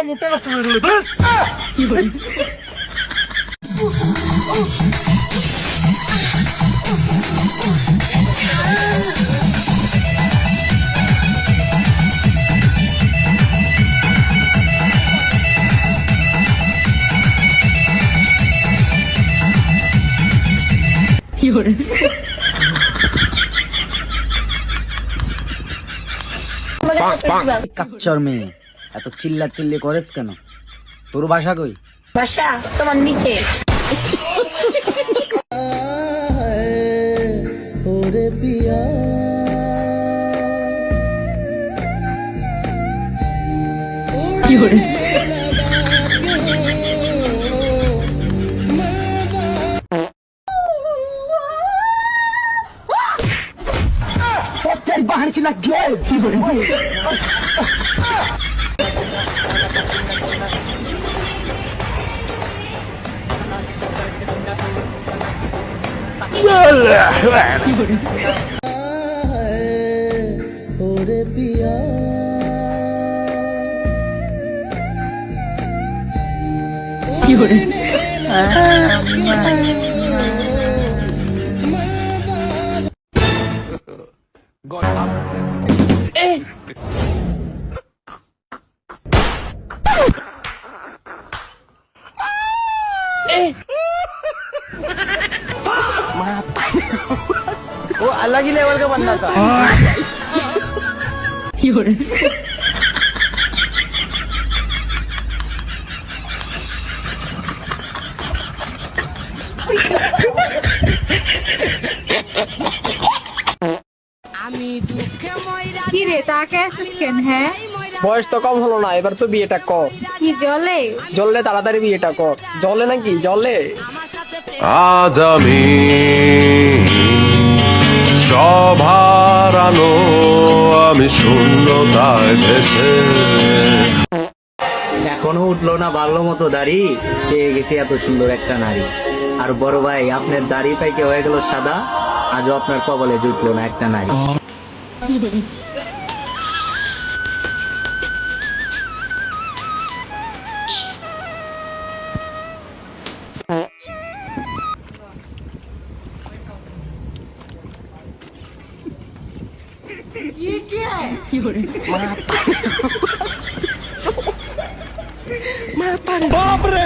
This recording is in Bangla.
মুখটা নষ্ট করে দিল। কাচ্চর মেয়ে এত চিল্লা চিল্লি করেস কেন? তোর বাসা কই? বাসা তোমার নিচে। ওরে পিয়া बाहर की लग गया ओरे पिया वो अलग ही लेवल का बंदा था। কি রে তাকে আসিস কেন? হ্যাঁ বয়স তো কম হলো না, এবার তো বিয়েটা কর। কি জলে জ্বললে তাড়াতাড়ি বিয়েটা কর। জলে নাকি জলে? আজ আমি সবার আলো, আমি শূন্যতায় ভেসে। এখনো উঠলো না ভালো মতো দাড়ি, পেয়ে গেছি এত সুন্দর একটা নারী। আর বড় ভাই আপনার দাড়ি পাইকে হয়ে গেল সাদা, আজও আপনার কবলে জুটলো না একটা নারী। बाप रे